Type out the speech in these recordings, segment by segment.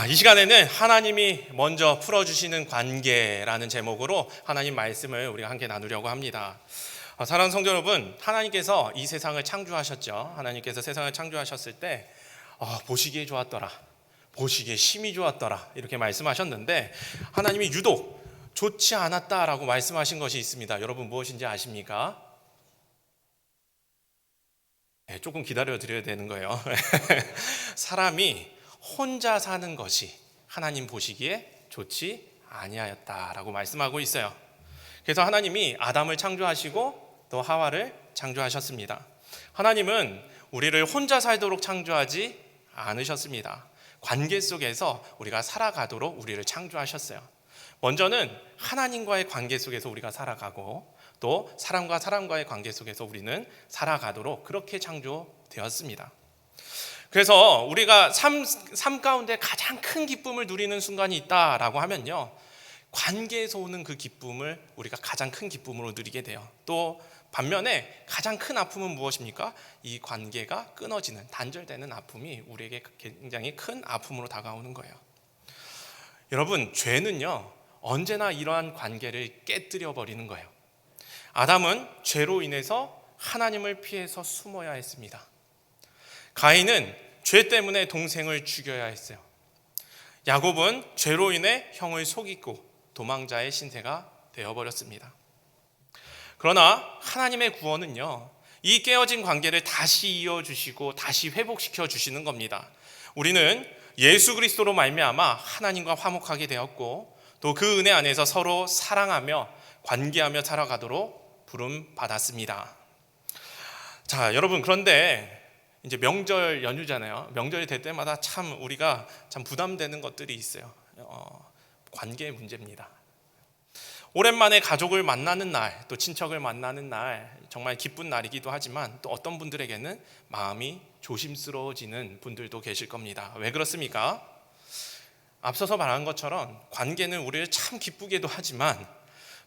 이 시간에는 하나님이 먼저 풀어주시는 관계라는 제목으로 하나님 말씀을 우리가 함께 나누려고 합니다. 사랑하는 성도 여러분, 하나님께서 이 세상을 창조하셨죠. 하나님께서 세상을 창조하셨을 때 보시기에 좋았더라, 보시기에 심히 좋았더라 이렇게 말씀하셨는데, 하나님이 유독 좋지 않았다라고 말씀하신 것이 있습니다. 여러분 무엇인지 아십니까? 조금 기다려 드려야 되는 거예요. 사람이 혼자 사는 것이 하나님 보시기에 좋지 아니하였다라고 말씀하고 있어요. 그래서 하나님이 아담을 창조하시고 또 하와를 창조하셨습니다. 하나님은 우리를 혼자 살도록 창조하지 않으셨습니다. 관계 속에서 우리가 살아가도록 우리를 창조하셨어요. 먼저는 하나님과의 관계 속에서 우리가 살아가고, 또 사람과 사람과의 관계 속에서 우리는 살아가도록 그렇게 창조되었습니다. 그래서 우리가 삶 가운데 가장 큰 기쁨을 누리는 순간이 있다라고 하면요, 관계에서 오는 그 기쁨을 우리가 가장 큰 기쁨으로 누리게 돼요. 또 반면에 가장 큰 아픔은 무엇입니까? 이 관계가 끊어지는, 단절되는 아픔이 우리에게 굉장히 큰 아픔으로 다가오는 거예요. 여러분, 죄는요 언제나 이러한 관계를 깨뜨려 버리는 거예요. 아담은 죄로 인해서 하나님을 피해서 숨어야 했습니다. 가인은 죄 때문에 동생을 죽여야 했어요. 야곱은 죄로 인해 형을 속이고 도망자의 신세가 되어버렸습니다. 그러나 하나님의 구원은요, 이 깨어진 관계를 다시 이어주시고 다시 회복시켜 주시는 겁니다. 우리는 예수 그리스도로 말미암아 하나님과 화목하게 되었고, 또 그 은혜 안에서 서로 사랑하며 관계하며 살아가도록 부름 받았습니다. 자, 여러분, 그런데 이제 명절 연휴잖아요. 명절이 될 때마다 참 우리가 참 부담되는 것들이 있어요. 관계의 문제입니다. 오랜만에 가족을 만나는 날, 또 친척을 만나는 날, 정말 기쁜 날이기도 하지만 또 어떤 분들에게는 마음이 조심스러워지는 분들도 계실 겁니다. 왜 그렇습니까? 앞서서 말한 것처럼 관계는 우리를 참 기쁘게도 하지만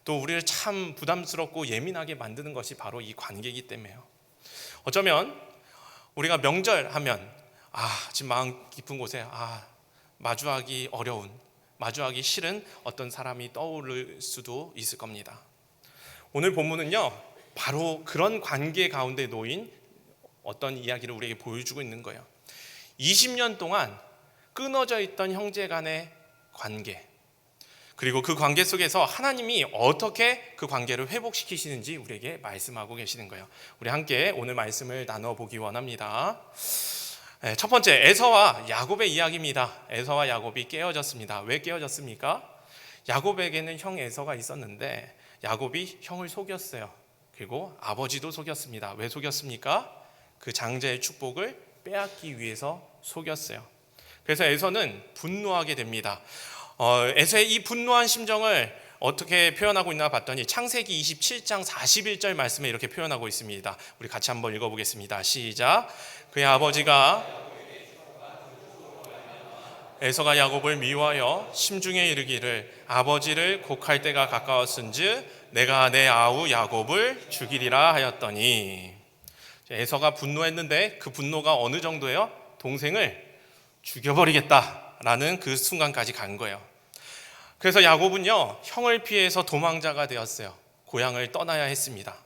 또 우리를 참 부담스럽고 예민하게 만드는 것이 바로 이 관계이기 때문에요. 어쩌면 우리가 명절하면 지금 마음 깊은 곳에 마주하기 어려운, 마주하기 싫은 어떤 사람이 떠오를 수도 있을 겁니다. 오늘 본문은요, 바로 그런 관계 가운데 놓인 어떤 이야기를 우리에게 보여주고 있는 거예요. 20년 동안 끊어져 있던 형제 간의 관계, 그리고 그 관계 속에서 하나님이 어떻게 그 관계를 회복시키시는지 우리에게 말씀하고 계시는 거예요. 우리 함께 오늘 말씀을 나눠보기 원합니다. 첫 번째, 에서와 야곱의 이야기입니다. 에서와 야곱이 깨어졌습니다. 왜 깨어졌습니까? 야곱에게는 형 에서가 있었는데 야곱이 형을 속였어요. 그리고 아버지도 속였습니다. 왜 속였습니까? 그 장자의 축복을 빼앗기 위해서 속였어요. 그래서 에서는 분노하게 됩니다. 에서의 이 분노한 심정을 어떻게 표현하고 있나 봤더니 창세기 27장 41절 말씀에 이렇게 표현하고 있습니다. 우리 같이 한번 읽어보겠습니다. 시작. 그의 아버지가 에서가 야곱을 미워하여 심중에 이르기를 아버지를 곡할 때가 가까웠은즉 내가 내 아우 야곱을 죽이리라 하였더니, 에서가 분노했는데 그 분노가 어느 정도예요? 동생을 죽여버리겠다라는 그 순간까지 간 거예요. 그래서 야곱은요, 형을 피해서 도망자가 되었어요. 고향을 떠나야 했습니다.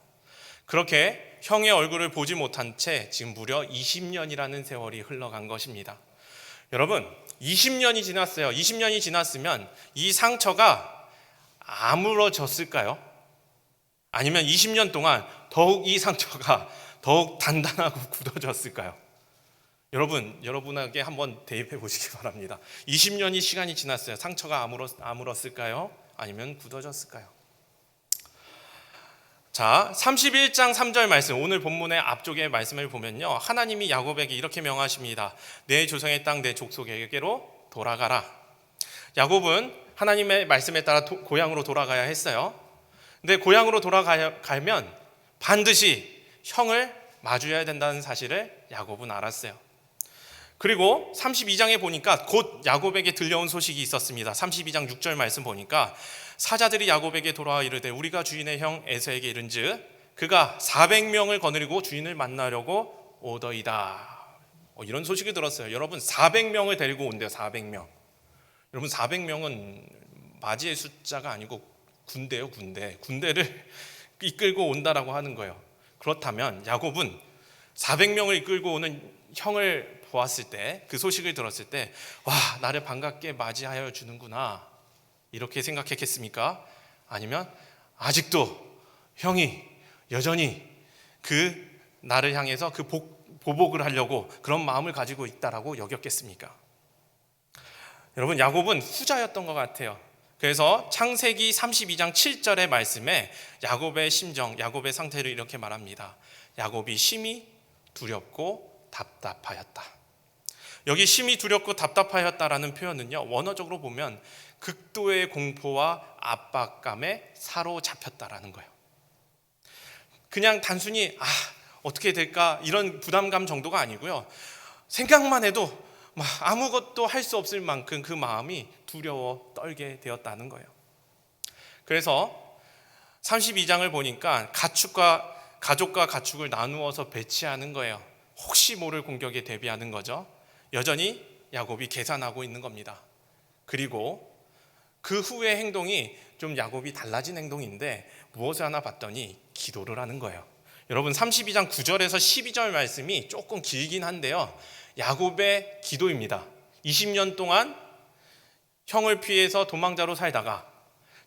그렇게 형의 얼굴을 보지 못한 채 지금 무려 20년이라는 세월이 흘러간 것입니다. 여러분, 20년이 지났어요. 20년이 지났으면 이 상처가 아물어졌을까요? 아니면 20년 동안 더욱 이 상처가 더욱 단단하고 굳어졌을까요? 여러분에게 한번 대입해 보시기 바랍니다. 20년이 시간이 지났어요. 상처가 아물었을까요? 아니면 굳어졌을까요? 자, 31장 3절 말씀, 오늘 본문의 앞쪽의 말씀을 보면요, 하나님이 야곱에게 이렇게 명하십니다. 내 조상의 땅, 내 족속에게로 돌아가라. 야곱은 하나님의 말씀에 따라 고향으로 돌아가야 했어요. 근데 고향으로 돌아가면 반드시 형을 마주해야 된다는 사실을 야곱은 알았어요. 그리고 32장에 보니까 곧 야곱에게 들려온 소식이 있었습니다. 32장 6절 말씀 보니까 사자들이 야곱에게 돌아와 이르되 우리가 주인의 형 에서에게 이른즉 그가 400명을 거느리고 주인을 만나려고 오더이다. 이런 소식을 들었어요. 여러분, 400명을 데리고 온대요. 400명. 여러분 400명은 맞이의 숫자가 아니고 군대예요, 군대. 군대를 이끌고 온다라고 하는 거예요. 그렇다면 야곱은 400명을 이끌고 오는 형을 보았을 때, 그 소식을 들었을 때, 와, 나를 반갑게 맞이하여 주는구나, 이렇게 생각했겠습니까? 아니면 아직도 형이 여전히 그 나를 향해서 그 보복을 하려고 그런 마음을 가지고 있다라고 여겼겠습니까? 여러분, 야곱은 후자였던 것 같아요. 그래서 창세기 32장 7절의 말씀에 야곱의 심정, 야곱의 상태를 이렇게 말합니다. 야곱이 심히 두렵고 답답하였다. 여기 심히 두렵고 답답하였다라는 표현은요, 원어적으로 보면 극도의 공포와 압박감에 사로잡혔다라는 거예요. 그냥 단순히 어떻게 될까 이런 부담감 정도가 아니고요, 생각만 해도 아무것도 할 수 없을 만큼 그 마음이 두려워 떨게 되었다는 거예요. 그래서 32장을 보니까 가족과 가축을 나누어서 배치하는 거예요. 혹시 모를 공격에 대비하는 거죠. 여전히 야곱이 계산하고 있는 겁니다. 그리고 그 후의 행동이 좀 야곱이 달라진 행동인데 무엇을 하나 봤더니 기도를 하는 거예요. 여러분, 32장 9절에서 12절 말씀이 조금 길긴 한데요, 야곱의 기도입니다. 20년 동안 형을 피해서 도망자로 살다가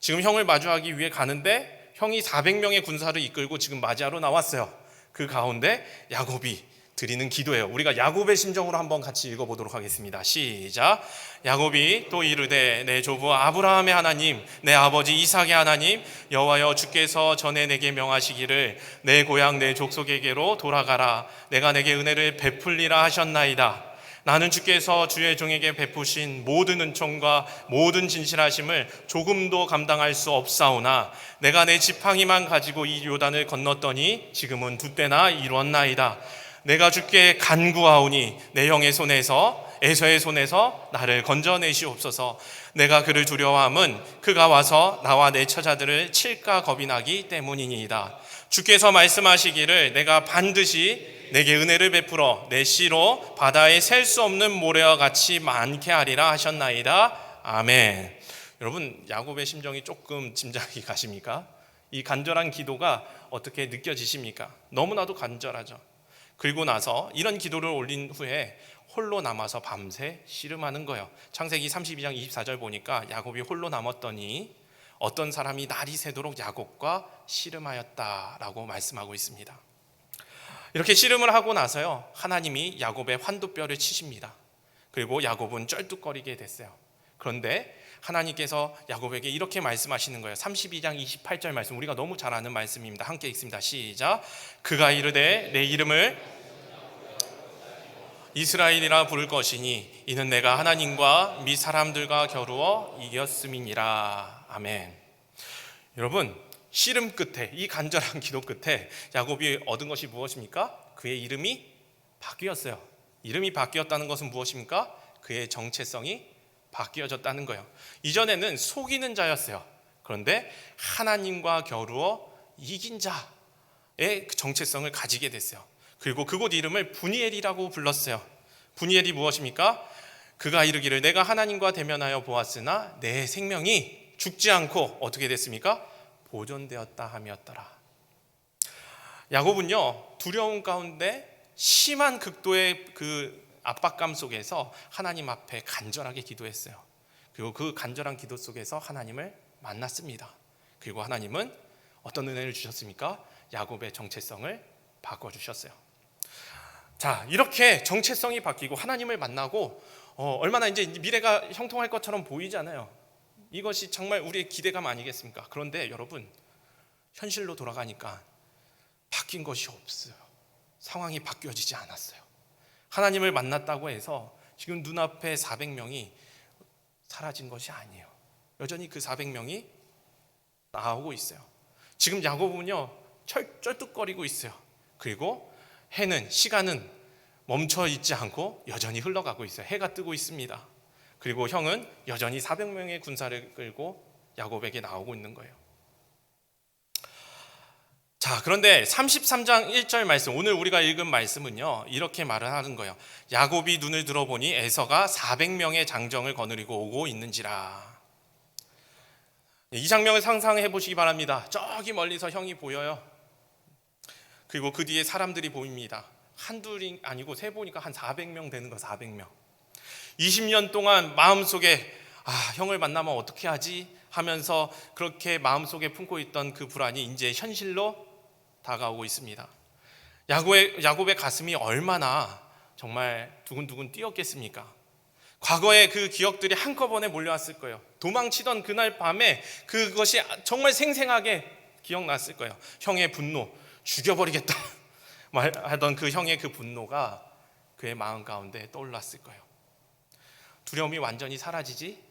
지금 형을 마주하기 위해 가는데 형이 400명의 군사를 이끌고 지금 맞이하러 나왔어요. 그 가운데 야곱이 드리는 기도예요. 우리가 야곱의 심정으로 한번 같이 읽어보도록 하겠습니다. 시작. 야곱이 또 이르되 내 조부 아브라함의 하나님, 내 아버지 이삭의 하나님 여호와여, 주께서 전에 내게 명하시기를 내 고향 내 족속에게로 돌아가라, 내가 내게 은혜를 베풀리라 하셨나이다. 나는 주께서 주의 종에게 베푸신 모든 은총과 모든 진실하심을 조금도 감당할 수 없사오나 내가 내 지팡이만 가지고 이 요단을 건넜더니 지금은 두 때나 이뤘나이다. 내가 주께 간구하오니 내 형의 손에서, 에서의 손에서 나를 건져내시옵소서. 내가 그를 두려워함은 그가 와서 나와 내 처자들을 칠까 겁이 나기 때문이니이다. 주께서 말씀하시기를 내가 반드시 내게 은혜를 베풀어 내 씨로 바다에 셀 수 없는 모래와 같이 많게 하리라 하셨나이다. 아멘. 여러분, 야곱의 심정이 조금 짐작이 가십니까? 이 간절한 기도가 어떻게 느껴지십니까? 너무나도 간절하죠. 그리고 나서 이런 기도를 올린 후에 홀로 남아서 밤새 씨름하는 거예요. 창세기 32장 24절 보니까 야곱이 홀로 남았더니 어떤 사람이 날이 새도록 야곱과 씨름하였다라고 말씀하고 있습니다. 이렇게 씨름을 하고 나서요, 하나님이 야곱의 환도뼈를 치십니다. 그리고 야곱은 쩔뚝거리게 됐어요. 그런데 하나님께서 야곱에게 이렇게 말씀하시는 거예요. 32장 28절 말씀, 우리가 너무 잘 아는 말씀입니다. 함께 읽습니다. 시작. 그가 이르되 내 이름을 이스라엘이라 부를 것이니 이는 내가 하나님과 미 사람들과 겨루어 이겼음이니라. 아멘. 여러분, 씨름 끝에, 이 간절한 기도 끝에 야곱이 얻은 것이 무엇입니까? 그의 이름이 바뀌었어요. 이름이 바뀌었다는 것은 무엇입니까? 그의 정체성이 바뀌어졌다는 거예요. 이전에는 속이는 자였어요. 그런데 하나님과 겨루어 이긴 자의 정체성을 가지게 됐어요. 그리고 그곳 이름을 브니엘이라고 불렀어요. 브니엘이 무엇입니까? 그가 이르기를 내가 하나님과 대면하여 보았으나 내 생명이 죽지 않고 어떻게 됐습니까? 보존되었다 함이었더라. 야곱은요, 두려움 가운데 심한 극도의 그 압박감 속에서 하나님 앞에 간절하게 기도했어요. 그리고 그 간절한 기도 속에서 하나님을 만났습니다. 그리고 하나님은 어떤 은혜를 주셨습니까? 야곱의 정체성을 바꿔주셨어요. 자, 이렇게 정체성이 바뀌고 하나님을 만나고 얼마나 이제 미래가 형통할 것처럼 보이잖아요. 이것이 정말 우리의 기대감 아니겠습니까? 그런데 여러분, 현실로 돌아가니까 바뀐 것이 없어요. 상황이 바뀌어지지 않았어요. 하나님을 만났다고 해서 지금 눈앞에 400명이 사라진 것이 아니에요. 여전히 그 400명이 나오고 있어요. 지금 야곱은요, 쩔뚝거리고 있어요. 그리고 시간은 멈춰 있지 않고 여전히 흘러가고 있어요. 해가 뜨고 있습니다. 그리고 형은 여전히 400명의 군사를 끌고 야곱에게 나오고 있는 거예요. 자, 그런데 33장 1절 말씀, 오늘 우리가 읽은 말씀은요, 이렇게 말을 하는 거예요. 야곱이 눈을 들어보니 에서가 400명의 장정을 거느리고 오고 있는지라. 이 장면을 상상해 보시기 바랍니다. 저기 멀리서 형이 보여요. 그리고 그 뒤에 사람들이 보입니다. 한둘이 아니고 세 보니까 한 400명 되는 거, 400명. 20년 동안 마음속에 형을 만나면 어떻게 하지 하면서 그렇게 마음속에 품고 있던 그 불안이 이제 현실로 다가오고 있습니다. 야곱의 가슴이 얼마나 정말 두근두근 뛰었겠습니까? 과거의 그 기억들이 한꺼번에 몰려왔을 거예요. 도망치던 그날 밤에 그것이 정말 생생하게 기억났을 거예요. 형의 분노, 죽여버리겠다 말하던 그 형의 그 분노가 그의 마음 가운데 떠올랐을 거예요. 두려움이 완전히 사라지지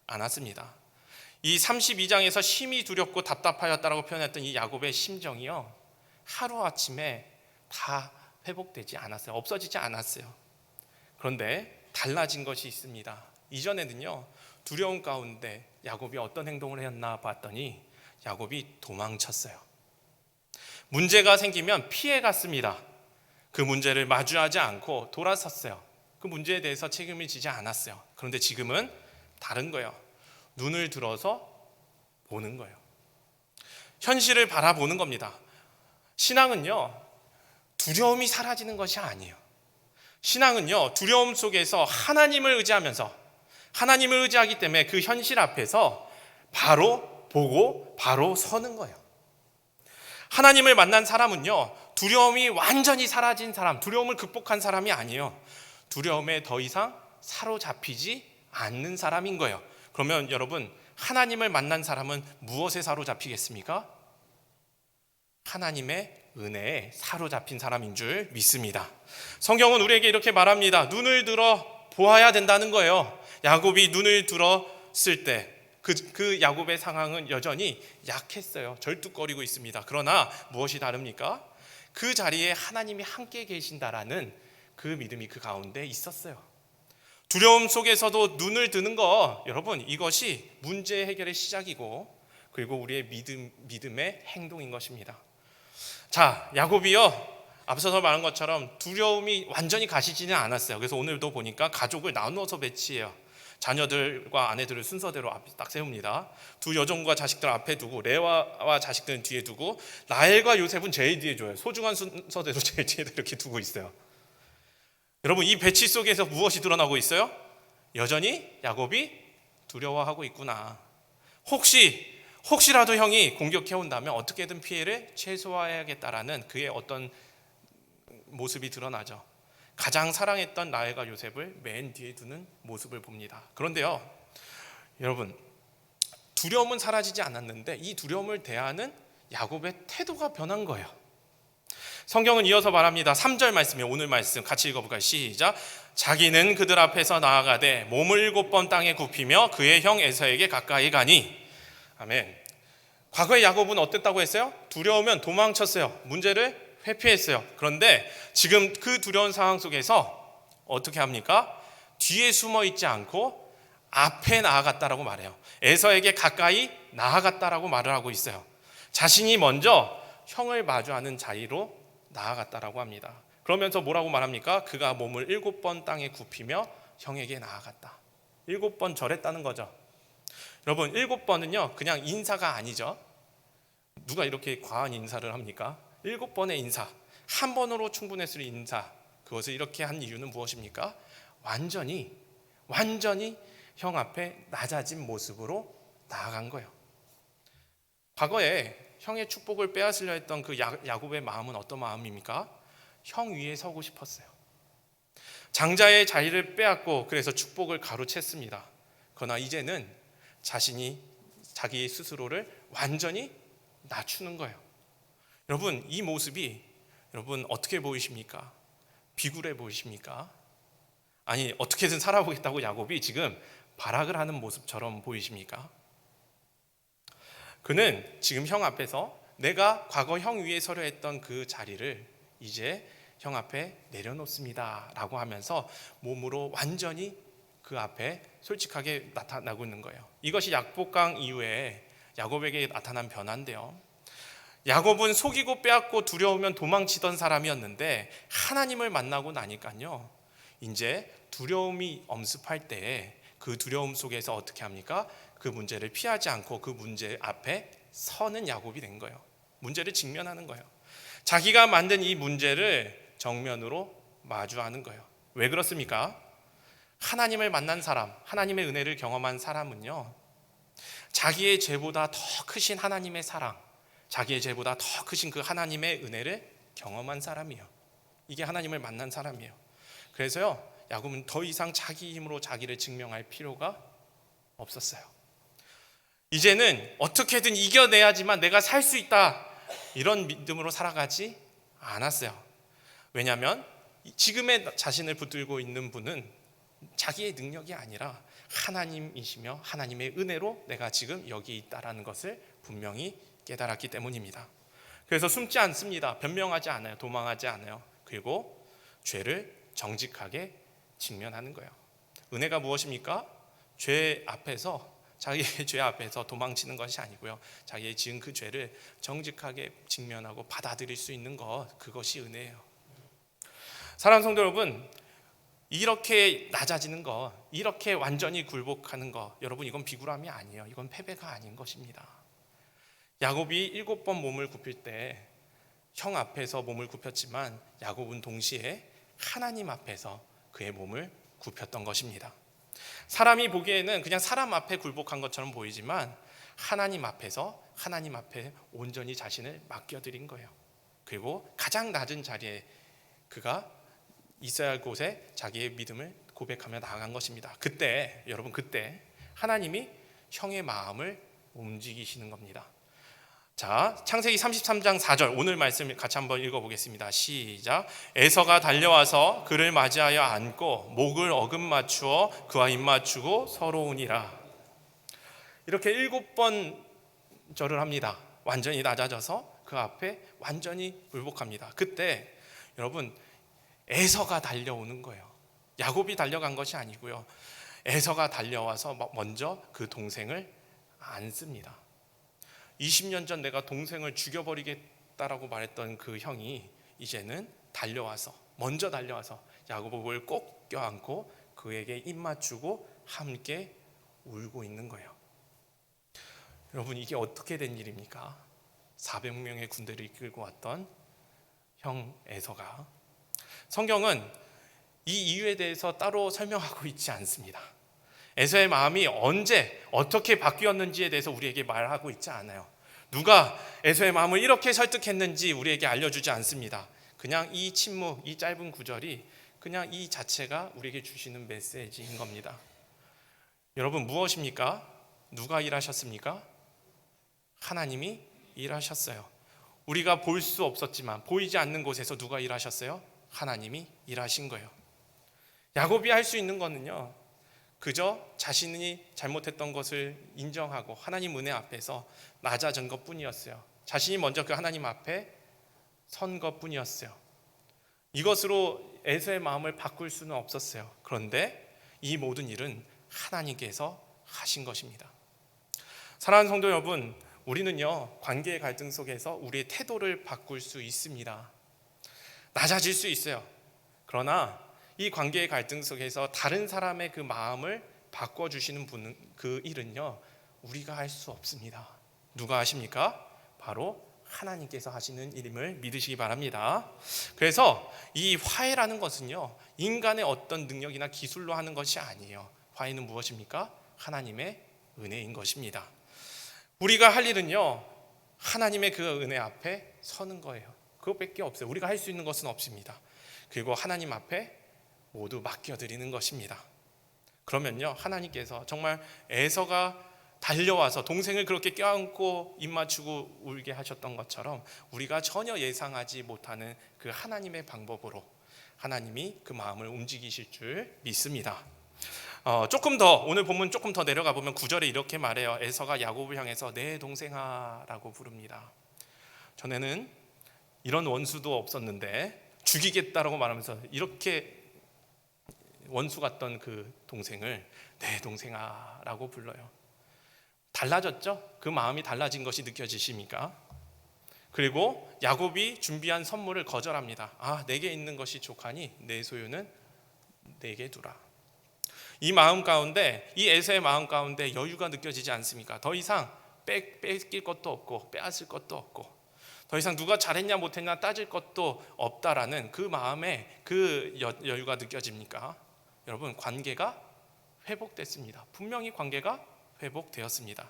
않았습니다. 이 32장에서 심히 두렵고 답답하였다라고 표현했던 이 야곱의 심정이요, 하루아침에 다 회복되지 않았어요. 없어지지 않았어요. 그런데 달라진 것이 있습니다. 이전에는요, 두려움 가운데 야곱이 어떤 행동을 했나 봤더니 야곱이 도망쳤어요. 문제가 생기면 피해 갔습니다. 그 문제를 마주하지 않고 돌아섰어요. 그 문제에 대해서 책임을 지지 않았어요. 그런데 지금은 다른 거예요. 눈을 들어서 보는 거예요. 현실을 바라보는 겁니다. 신앙은요, 두려움이 사라지는 것이 아니에요. 신앙은요, 두려움 속에서 하나님을 의지하면서, 하나님을 의지하기 때문에 그 현실 앞에서 바로 보고 바로 서는 거예요. 하나님을 만난 사람은요, 두려움이 완전히 사라진 사람, 두려움을 극복한 사람이 아니에요. 두려움에 더 이상 사로잡히지 않는 사람인 거예요. 그러면 여러분, 하나님을 만난 사람은 무엇에 사로잡히겠습니까? 하나님의 은혜에 사로잡힌 사람인 줄 믿습니다. 성경은 우리에게 이렇게 말합니다. 눈을 들어 보아야 된다는 거예요. 야곱이 눈을 들었을 때 그 야곱의 상황은 여전히 약했어요. 절뚝거리고 있습니다. 그러나 무엇이 다릅니까? 그 자리에 하나님이 함께 계신다라는 그 믿음이 그 가운데 있었어요. 두려움 속에서도 눈을 드는 거, 여러분, 이것이 문제 해결의 시작이고, 그리고 우리의 믿음의 행동인 것입니다. 자, 야곱이요, 앞서서 말한 것처럼 두려움이 완전히 가시지는 않았어요. 그래서 오늘도 보니까 가족을 나누어서 배치해요. 자녀들과 아내들을 순서대로 앞에 딱 세웁니다. 두 여종과 자식들 앞에 두고, 레아와 자식들은 뒤에 두고, 라헬과 요셉은 제일 뒤에 줘요. 소중한 순서대로 제일 뒤에 이렇게 두고 있어요. 여러분, 이 배치 속에서 무엇이 드러나고 있어요? 여전히 야곱이 두려워하고 있구나. 혹시라도 형이 공격해 온다면 어떻게든 피해를 최소화해야겠다라는 그의 어떤 모습이 드러나죠. 가장 사랑했던 라헬과 요셉을 맨 뒤에 두는 모습을 봅니다. 그런데요, 여러분, 두려움은 사라지지 않았는데 이 두려움을 대하는 야곱의 태도가 변한 거예요. 성경은 이어서 말합니다. 3절 말씀이에요. 오늘 말씀 같이 읽어볼까요? 시작. 자기는 그들 앞에서 나아가되 몸을 7번 땅에 굽히며 그의 형 에서에게 가까이 가니. 아멘. 과거의 야곱은 어땠다고 했어요? 두려우면 도망쳤어요. 문제를 회피했어요. 그런데 지금 그 두려운 상황 속에서 어떻게 합니까? 뒤에 숨어 있지 않고 앞에 나아갔다라고 말해요. 에서에게 가까이 나아갔다라고 말을 하고 있어요. 자신이 먼저 형을 마주하는 자리로 나아갔다라고 합니다. 그러면서 뭐라고 말합니까? 그가 몸을 7번 땅에 굽히며 형에게 나아갔다. 7번 절했다는 거죠. 여러분, 7번은요 그냥 인사가 아니죠. 누가 이렇게 과한 인사를 합니까? 7번의 인사, 한 번으로 충분했을 인사, 그것을 이렇게 한 이유는 무엇입니까? 완전히 형 앞에 낮아진 모습으로 나아간 거예요. 과거에 형의 축복을 빼앗으려 했던 그 야곱의 마음은 어떤 마음입니까? 형 위에 서고 싶었어요. 장자의 자리를 빼앗고 그래서 축복을 가로챘습니다. 그러나 이제는 자기 스스로를 완전히 낮추는 거예요. 여러분, 이 모습이 여러분 어떻게 보이십니까? 비굴해 보이십니까? 아니, 어떻게든 살아보겠다고 야곱이 지금 발악을 하는 모습처럼 보이십니까? 그는 지금 형 앞에서 내가 과거 형 위에 서려 했던 그 자리를 이제 형 앞에 내려놓습니다 라고 하면서 몸으로 완전히 그 앞에 솔직하게 나타나고 있는 거예요. 이것이 약복강 이후에 야곱에게 나타난 변화인데요, 야곱은 속이고 빼앗고 두려우면 도망치던 사람이었는데 하나님을 만나고 나니까요, 이제 두려움이 엄습할 때 그 두려움 속에서 어떻게 합니까? 그 문제를 피하지 않고 그 문제 앞에 서는 야곱이 된 거예요. 문제를 직면하는 거예요. 자기가 만든 이 문제를 정면으로 마주하는 거예요. 왜 그렇습니까? 하나님을 만난 사람, 하나님의 은혜를 경험한 사람은요, 자기의 죄보다 더 크신 하나님의 사랑, 자기의 죄보다 더 크신 그 하나님의 은혜를 경험한 사람이에요. 이게 하나님을 만난 사람이에요. 그래서요, 야곱은 더 이상 자기 힘으로 자기를 증명할 필요가 없었어요. 이제는 어떻게든 이겨내야지만 내가 살 수 있다, 이런 믿음으로 살아가지 않았어요. 왜냐하면 지금의 자신을 붙들고 있는 분은 자기의 능력이 아니라 하나님이시며 하나님의 은혜로 내가 지금 여기 있다라는 것을 분명히 깨달았기 때문입니다. 그래서 숨지 않습니다. 변명하지 않아요. 도망하지 않아요. 그리고 죄를 정직하게 직면하는 거예요. 은혜가 무엇입니까? 죄 앞에서, 자기의 죄 앞에서 도망치는 것이 아니고요, 자기의 지은 그 죄를 정직하게 직면하고 받아들일 수 있는 것, 그것이 은혜예요. 사랑하는 성도 여러분, 이렇게 낮아지는 것, 이렇게 완전히 굴복하는 것, 여러분, 이건 비굴함이 아니에요. 이건 패배가 아닌 것입니다. 야곱이 7번 몸을 굽힐 때 형 앞에서 몸을 굽혔지만 야곱은 동시에 하나님 앞에서 그의 몸을 굽혔던 것입니다. 사람이 보기에는 그냥 사람 앞에 굴복한 것처럼 보이지만 하나님 앞에서, 하나님 앞에 온전히 자신을 맡겨드린 거예요. 그리고 가장 낮은 자리에 그가 있어야 할 곳에 자기의 믿음을 고백하며 나아간 것입니다. 그때, 여러분, 그때 하나님이 형의 마음을 움직이시는 겁니다. 자, 창세기 33장 4절, 오늘 말씀 같이 한번 읽어보겠습니다. 시작. 에서가 달려와서 그를 맞이하여 안고 목을 어긋맞추어 그와 입맞추고 서러우니라. 이렇게 7번 절을 합니다. 완전히 낮아져서 그 앞에 완전히 굴복합니다. 그때 여러분, 에서가 달려오는 거예요. 야곱이 달려간 것이 아니고요, 에서가 달려와서 먼저 그 동생을 안습니다. 20년 전 내가 동생을 죽여버리겠다라고 말했던 그 형이 이제는 달려와서, 먼저 달려와서 야곱을 꼭 껴안고 그에게 입 맞추고 함께 울고 있는 거예요. 여러분, 이게 어떻게 된 일입니까? 400명의 군대를 이끌고 왔던 형 에서가, 성경은 이 이유에 대해서 따로 설명하고 있지 않습니다. 에서의 마음이 언제 어떻게 바뀌었는지에 대해서 우리에게 말하고 있지 않아요. 누가 에서의 마음을 이렇게 설득했는지 우리에게 알려주지 않습니다. 그냥 이 침묵, 이 짧은 구절이 그냥 이 자체가 우리에게 주시는 메시지인 겁니다. 여러분, 무엇입니까? 누가 일하셨습니까? 하나님이 일하셨어요. 우리가 볼 수 없었지만, 보이지 않는 곳에서 누가 일하셨어요? 하나님이 일하신 거예요. 야곱이 할 수 있는 거는요, 그저 자신이 잘못했던 것을 인정하고 하나님 은혜 앞에서 낮아진 것뿐이었어요. 자신이 먼저 그 하나님 앞에 선 것뿐이었어요. 이것으로 에서의 마음을 바꿀 수는 없었어요. 그런데 이 모든 일은 하나님께서 하신 것입니다. 사랑하는 성도 여러분, 우리는요, 관계의 갈등 속에서 우리의 태도를 바꿀 수 있습니다. 낮아질 수 있어요. 그러나 이 관계의 갈등 속에서 다른 사람의 그 마음을 바꿔주시는 분은, 그 일은요, 우리가 할 수 없습니다. 누가 하십니까? 바로 하나님께서 하시는 일임을 믿으시기 바랍니다. 그래서 이 화해라는 것은요, 인간의 어떤 능력이나 기술로 하는 것이 아니에요. 화해는 무엇입니까? 하나님의 은혜인 것입니다. 우리가 할 일은요, 하나님의 그 은혜 앞에 서는 거예요. 그것밖에 없어요. 우리가 할 수 있는 것은 없습니다. 그리고 하나님 앞에 모두 맡겨드리는 것입니다. 그러면요, 하나님께서 정말 에서가 달려와서 동생을 그렇게 껴안고 입 맞추고 울게 하셨던 것처럼 우리가 전혀 예상하지 못하는 그 하나님의 방법으로 하나님이 그 마음을 움직이실 줄 믿습니다. 조금 더, 오늘 본문 조금 더 내려가 보면 9절에 이렇게 말해요. 에서가 야곱을 향해서 내 동생아 라고 부릅니다. 전에는 이런 원수도 없었는데 죽이겠다라고 말하면서 이렇게 원수 같던 그 동생을 내 동생아 라고 불러요. 달라졌죠? 그 마음이 달라진 것이 느껴지십니까? 그리고 야곱이 준비한 선물을 거절합니다. 내게 있는 것이 족하니 내 소유는 내게 두라. 이 마음 가운데, 이 에서의 마음 가운데 여유가 느껴지지 않습니까? 더 이상 뺏길 것도 없고 빼앗을 것도 없고, 더 이상 누가 잘했냐 못했냐 따질 것도 없다라는 그 마음에 그 여유가 느껴집니까? 여러분, 관계가 회복됐습니다. 분명히 관계가 회복되었습니다.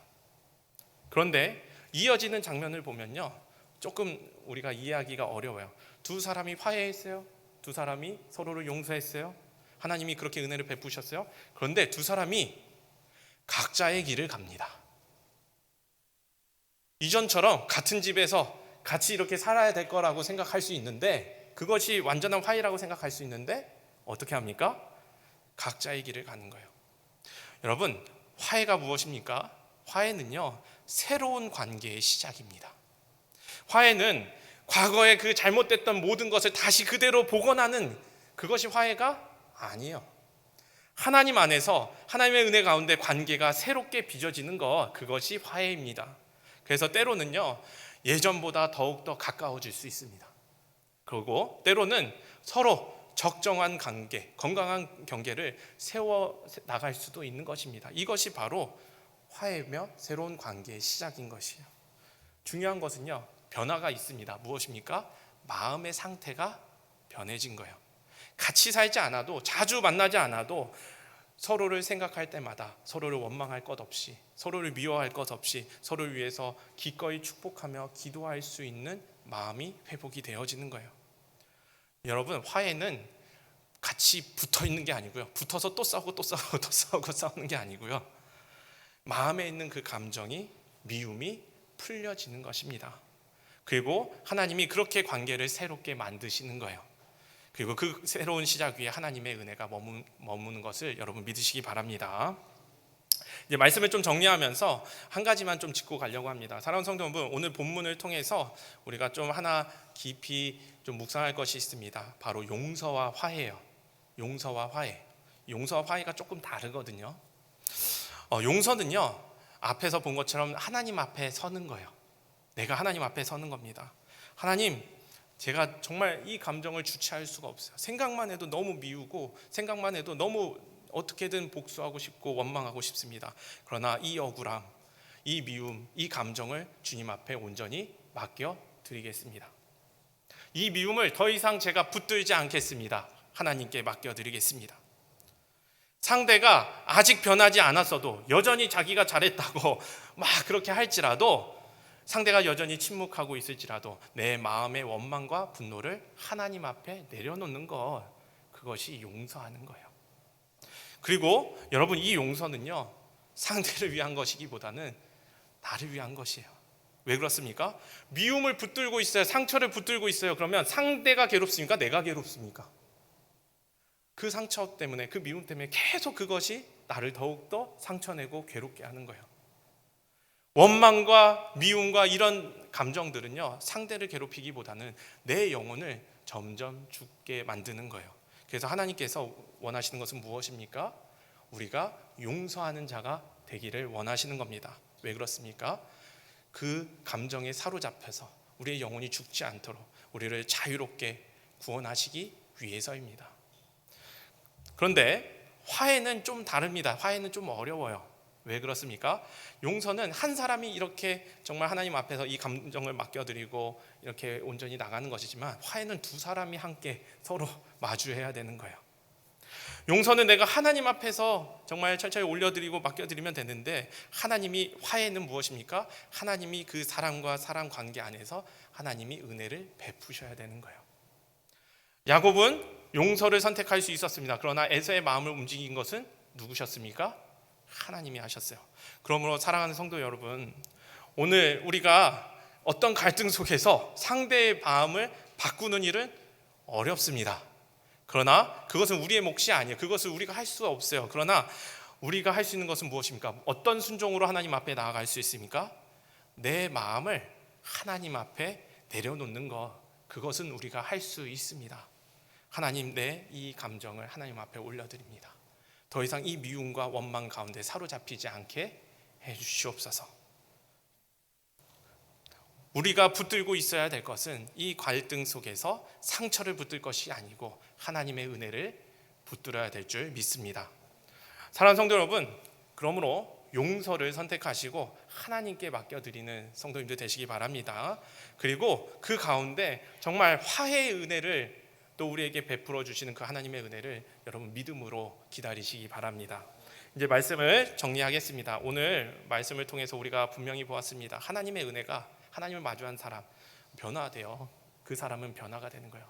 그런데 이어지는 장면을 보면요, 조금 우리가 이해하기가 어려워요. 두 사람이 화해했어요. 두 사람이 서로를 용서했어요. 하나님이 그렇게 은혜를 베푸셨어요. 그런데 두 사람이 각자의 길을 갑니다. 이전처럼 같은 집에서 같이 이렇게 살아야 될 거라고 생각할 수 있는데, 그것이 완전한 화해라고 생각할 수 있는데 어떻게 합니까? 각자의 길을 가는 거예요. 여러분, 화해가 무엇입니까? 화해는요, 새로운 관계의 시작입니다. 화해는 과거의 그 잘못됐던 모든 것을 다시 그대로 복원하는 그것이 화해가 아니에요. 하나님 안에서 하나님의 은혜 가운데 관계가 새롭게 빚어지는 것, 그것이 화해입니다. 그래서 때로는요, 예전보다 더욱더 가까워질 수 있습니다. 그리고 때로는 서로 적정한 관계, 건강한 경계를 세워 나갈 수도 있는 것입니다. 이것이 바로 화해며 새로운 관계의 시작인 것이에요. 중요한 것은요, 변화가 있습니다. 무엇입니까? 마음의 상태가 변해진 거예요. 같이 살지 않아도, 자주 만나지 않아도 서로를 생각할 때마다 서로를 원망할 것 없이, 서로를 미워할 것 없이 서로를 위해서 기꺼이 축복하며 기도할 수 있는 마음이 회복이 되어지는 거예요. 여러분, 화해는 같이 붙어 있는 게 아니고요, 붙어서 또 싸우고 또 싸우고 또 싸우고 싸우는 게 아니고요, 마음에 있는 그 감정이, 미움이 풀려지는 것입니다. 그리고 하나님이 그렇게 관계를 새롭게 만드시는 거예요. 그리고 그 새로운 시작 위에 하나님의 은혜가 머무는 것을 여러분 믿으시기 바랍니다. 이제 말씀을 좀 정리하면서 한 가지만 좀 짚고 가려고 합니다. 사랑하는 성도 여러분, 오늘 본문을 통해서 우리가 좀 하나 깊이 좀 묵상할 것이 있습니다. 바로 용서와 화해예요. 용서와 화해. 용서와 화해가 조금 다르거든요. 용서는요, 앞에서 본 것처럼 하나님 앞에 서는 거예요. 내가 하나님 앞에 서는 겁니다. 하나님, 제가 정말 이 감정을 주체할 수가 없어요. 생각만 해도 너무 미우고, 생각만 해도 너무 어떻게든 복수하고 싶고 원망하고 싶습니다. 그러나 이 억울함, 이 미움, 이 감정을 주님 앞에 온전히 맡겨 드리겠습니다. 이 미움을 더 이상 제가 붙들지 않겠습니다. 하나님께 맡겨 드리겠습니다. 상대가 아직 변하지 않았어도, 여전히 자기가 잘했다고 막 그렇게 할지라도, 상대가 여전히 침묵하고 있을지라도 내 마음의 원망과 분노를 하나님 앞에 내려놓는 것, 그것이 용서하는 거예요. 그리고 여러분, 이 용서는요, 상대를 위한 것이기보다는 나를 위한 것이에요. 왜 그렇습니까? 미움을 붙들고 있어요. 상처를 붙들고 있어요. 그러면 상대가 괴롭습니까? 내가 괴롭습니까? 그 상처 때문에, 그 미움 때문에 계속 그것이 나를 더욱더 상처내고 괴롭게 하는 거예요. 원망과 미움과 이런 감정들은요, 상대를 괴롭히기보다는 내 영혼을 점점 죽게 만드는 거예요. 그래서 하나님께서 원하시는 것은 무엇입니까? 우리가 용서하는 자가 되기를 원하시는 겁니다. 왜 그렇습니까? 그 감정에 사로잡혀서 우리의 영혼이 죽지 않도록 우리를 자유롭게 구원하시기 위해서입니다. 그런데 화해는 좀 다릅니다. 화해는 좀 어려워요. 왜 그렇습니까? 용서는 한 사람이 이렇게 정말 하나님 앞에서 이 감정을 맡겨드리고 이렇게 온전히 나가는 것이지만, 화해는 두 사람이 함께 서로 마주해야 되는 거예요. 용서는 내가 하나님 앞에서 정말 철저히 올려드리고 맡겨드리면 되는데, 하나님이, 화해는 무엇입니까? 하나님이 그 사람과 사람 관계 안에서 하나님이 은혜를 베푸셔야 되는 거예요. 야곱은 용서를 선택할 수 있었습니다. 그러나 에서의 마음을 움직인 것은 누구셨습니까? 하나님이 하셨어요. 그러므로 사랑하는 성도 여러분, 오늘 우리가 어떤 갈등 속에서 상대의 마음을 바꾸는 일은 어렵습니다. 그러나 그것은 우리의 몫이 아니에요. 그것을 우리가 할 수 없어요. 그러나 우리가 할 수 있는 것은 무엇입니까? 어떤 순종으로 하나님 앞에 나아갈 수 있습니까? 내 마음을 하나님 앞에 내려놓는 것, 그것은 우리가 할 수 있습니다. 하나님, 내 이 감정을 하나님 앞에 올려드립니다. 더 이상 이 미움과 원망 가운데 사로잡히지 않게 해주시옵소서. 우리가 붙들고 있어야 될 것은 이 갈등 속에서 상처를 붙들 것이 아니고 하나님의 은혜를 붙들어야 될 줄 믿습니다. 사랑하는 성도 여러분, 그러므로 용서를 선택하시고 하나님께 맡겨드리는 성도님들 되시기 바랍니다. 그리고 그 가운데 정말 화해의 은혜를 또 우리에게 베풀어 주시는 그 하나님의 은혜를 여러분 믿음으로 기다리시기 바랍니다. 이제 말씀을 정리하겠습니다. 오늘 말씀을 통해서 우리가 분명히 보았습니다. 하나님의 은혜가 하나님을 마주한 사람 변화돼요. 그 사람은 변화가 되는 거예요.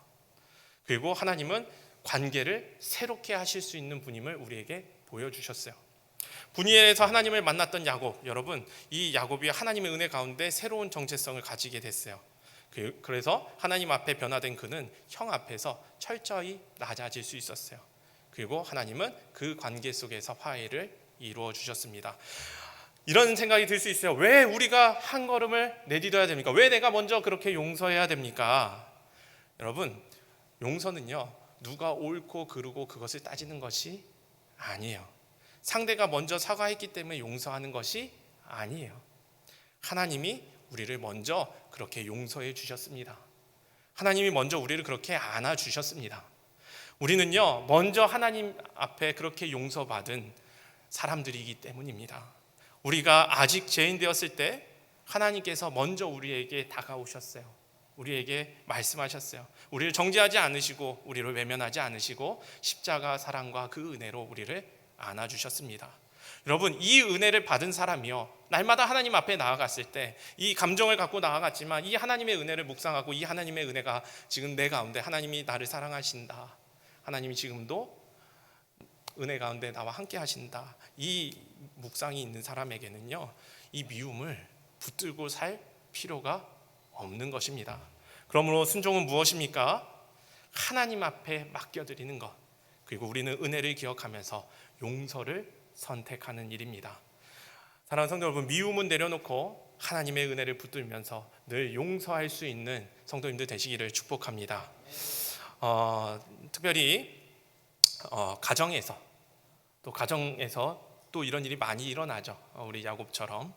그리고 하나님은 관계를 새롭게 하실 수 있는 분임을 우리에게 보여주셨어요. 분이엘에서 하나님을 만났던 야곱, 여러분 이 야곱이 하나님의 은혜 가운데 새로운 정체성을 가지게 됐어요. 그래서 하나님 앞에 변화된 그는 형 앞에서 철저히 낮아질 수 있었어요. 그리고 하나님은 그 관계 속에서 화해를 이루어 주셨습니다. 이런 생각이 들 수 있어요. 왜 우리가 한 걸음을 내디뎌야 됩니까? 왜 내가 먼저 그렇게 용서해야 됩니까? 여러분, 용서는요, 누가 옳고 그르고 그것을 따지는 것이 아니에요. 상대가 먼저 사과했기 때문에 용서하는 것이 아니에요. 하나님이 우리를 먼저 그렇게 용서해 주셨습니다. 하나님이 먼저 우리를 그렇게 안아 주셨습니다. 우리는요, 먼저 하나님 앞에 그렇게 용서받은 사람들이기 때문입니다. 우리가 아직 죄인 되었을 때 하나님께서 먼저 우리에게 다가오셨어요. 우리에게 말씀하셨어요. 우리를 정죄하지 않으시고 우리를 외면하지 않으시고 십자가 사랑과 그 은혜로 우리를 안아주셨습니다. 여러분, 이 은혜를 받은 사람이요, 날마다 하나님 앞에 나아갔을 때 이 감정을 갖고 나아갔지만 이 하나님의 은혜를 묵상하고 이 하나님의 은혜가 지금 내 가운데, 하나님이 나를 사랑하신다, 하나님이 지금도 은혜 가운데 나와 함께 하신다, 이 묵상이 있는 사람에게는요, 이 미움을 붙들고 살 필요가 없는 것입니다. 그러므로 순종은 무엇입니까? 하나님 앞에 맡겨드리는 것, 그리고 우리는 은혜를 기억하면서 용서를 선택하는 일입니다. 사랑하는 성도 여러분, 미움은 내려놓고 하나님의 은혜를 붙들면서 늘 용서할 수 있는 성도님들 되시기를 축복합니다. 특별히 가정에서 또 이런 일이 많이 일어나죠. 우리 야곱처럼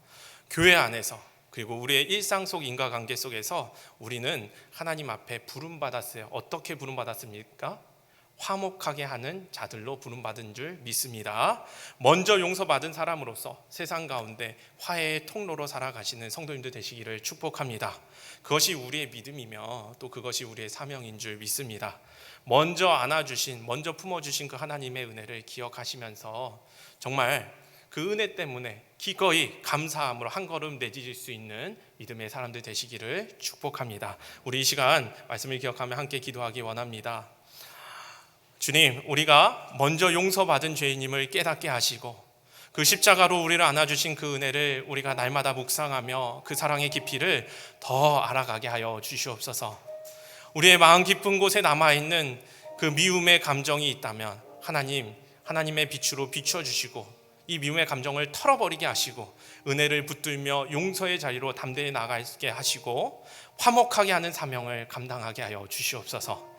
교회 안에서, 그리고 우리의 일상 속 인과관계 속에서 우리는 하나님 앞에 부름받았어요. 어떻게 부름받았습니까? 화목하게 하는 자들로 부름받은 줄 믿습니다. 먼저 용서받은 사람으로서 세상 가운데 화해의 통로로 살아가시는 성도님들 되시기를 축복합니다. 그것이 우리의 믿음이며 또 그것이 우리의 사명인 줄 믿습니다. 먼저 안아주신, 먼저 품어주신 그 하나님의 은혜를 기억하시면서 정말 그 은혜 때문에 기꺼이 감사함으로 한 걸음 내디딜 수 있는 믿음의 사람들 되시기를 축복합니다. 우리 이 시간 말씀을 기억하며 함께 기도하기 원합니다. 주님, 우리가 먼저 용서받은 죄인임을 깨닫게 하시고 그 십자가로 우리를 안아주신 그 은혜를 우리가 날마다 묵상하며 그 사랑의 깊이를 더 알아가게 하여 주시옵소서. 우리의 마음 깊은 곳에 남아있는 그 미움의 감정이 있다면 하나님의 빛으로 비춰주시고 이 미움의 감정을 털어버리게 하시고 은혜를 붙들며 용서의 자리로 담대히 나아가게 하시고 화목하게 하는 사명을 감당하게 하여 주시옵소서.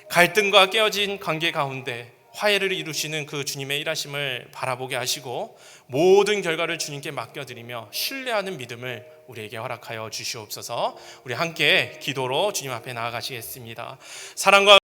갈등과 깨어진 관계 가운데 화해를 이루시는 그 주님의 일하심을 바라보게 하시고 모든 결과를 주님께 맡겨드리며 신뢰하는 믿음을 우리에게 허락하여 주시옵소서. 우리 함께 기도로 주님 앞에 나아가시겠습니다. 사랑과